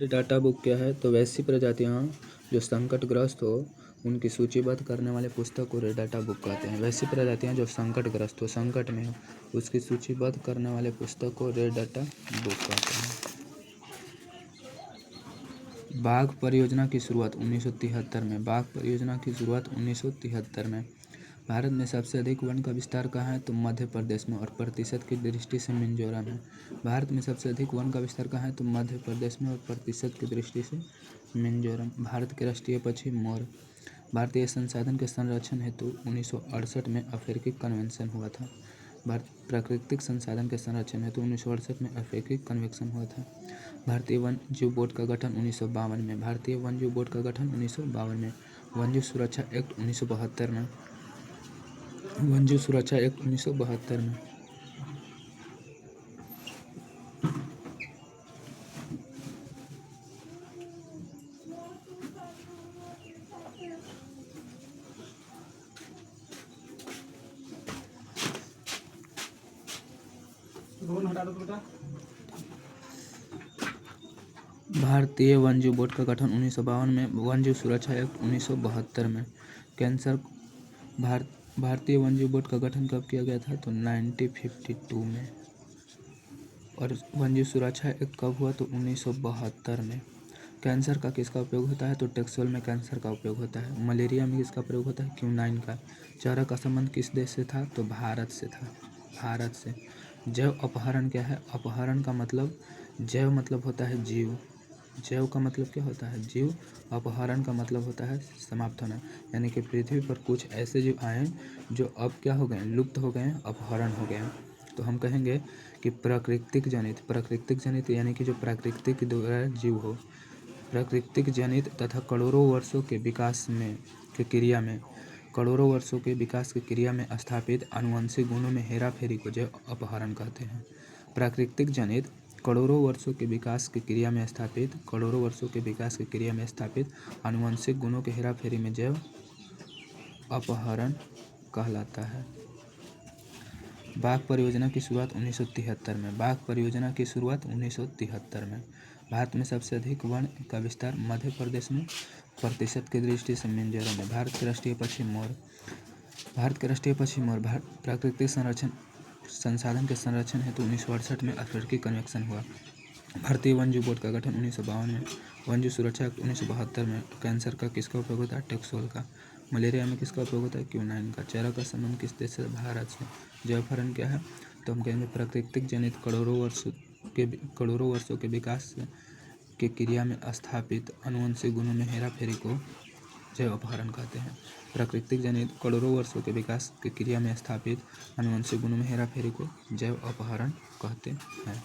Data book क्या है? तो वैसी प्रजातियां जो संकटग्रस्त हो उनकी सूचीबद्ध करने वाले पुस्तक को डाटा बुक कहते हैं। वैसी प्रजातियां जो संकटग्रस्त हो, संकट में हो, उसकी सूचीबद्ध करने वाले पुस्तक को डाटा बुक कहते हैं। बाघ परियोजना की शुरुआत 1973 में। बाघ परियोजना की शुरुआत 1973 में। भारत में सबसे अधिक वन का विस्तार कहाँ है? तो मध्य प्रदेश में, और प्रतिशत की दृष्टि से मिजोरम है। भारत में सबसे अधिक वन का विस्तार कहाँ है? तो मध्य प्रदेश में, और प्रतिशत की दृष्टि से मिजोरम। भारत के राष्ट्रीय पक्षी मोर। भारतीय संसाधन के संरक्षण हेतु 1968 में अफ्रीकी कन्वेंशन हुआ था। प्राकृतिक संसाधन के संरक्षण हेतु 1968 में अफ्रीकी कन्वेंशन हुआ था। भारतीय वन जीव बोर्ड का गठन 1952 में। भारतीय वन जीव बोर्ड का गठन 1952 में। वन जीव सुरक्षा एक्ट 1972 में। वन जीव सुरक्षा एक्ट 1972 में। भारतीय वन जीव बोर्ड का गठन 1952 में। वन जीव सुरक्षा एक्ट 1972 में। कैंसर। भारतीय वन जीव बोर्ड का गठन कब किया गया था? तो 1952 में। और वन जीव सुरक्षा एक्ट कब हुआ? तो 1972 में। कैंसर का किसका उपयोग होता है? तो टेक्सोल में कैंसर का उपयोग होता है। मलेरिया में किसका प्रयोग होता है? क्यूनाइन का। चारा का संबंध किस देश से था? तो भारत से था। भारत से। जैव अपहरण क्या है? अपहरण का मतलब, जैव मतलब होता है जीव। जैव का मतलब क्या होता है? जीव। अपहरण का मतलब होता है समाप्त होना। यानी कि पृथ्वी पर कुछ ऐसे जीव आए जो अब क्या हो गए? लुप्त हो गए, अपहरण हो गए। तो हम कहेंगे कि प्राकृतिक जनित यानी कि जो प्राकृतिक द्वारा जीव हो, प्राकृतिक जनित तथा करोड़ों वर्षों के विकास की क्रिया में स्थापित आनुवंशिक गुणों में हेराफेरी को जैव अपहरण कहते हैं। प्राकृतिक जनित करोड़ों वर्षों के विकास की क्रिया में स्थापित आनुवंशिक गुणों के हेराफेरी में जैव अपहरण कहलाता है। बाघ परियोजना की शुरुआत 1973 में। बाघ परियोजना की शुरुआत 1973 में। भारत में सबसे अधिक वन का विस्तार मध्य प्रदेश में, प्रतिशत की दृष्टि से मिजोरम में। भारत के राष्ट्रीय पक्षी मोर। प्राकृतिक संसाधन के संरक्षण हेतु 1968 में अफ्रीकी कन्वेंशन हुआ। भारतीय वन जीव बोर्ड का गठन 1952 में। वन जीव सुरक्षा एक्ट 1972 में। कैंसर का किसका उपयोग होता है? टेक्सोल का। मलेरिया में किसका उपयोग होता है? क्यूनाइन का। चारा का संबंध किस देश से? भारत से। जैव अपहरण क्या है? तो हम कहेंगे प्राकृतिक जनित करोड़ों वर्षों के विकास की क्रिया में स्थापित आनुवंशिक गुणों में हेराफेरी को जैव अपहरण कहते हैं। प्राकृतिक जनित करोड़ों वर्षों के विकास की क्रिया में स्थापित आनुवंशिक गुणों में हेराफेरी को जैव अपहरण कहते हैं।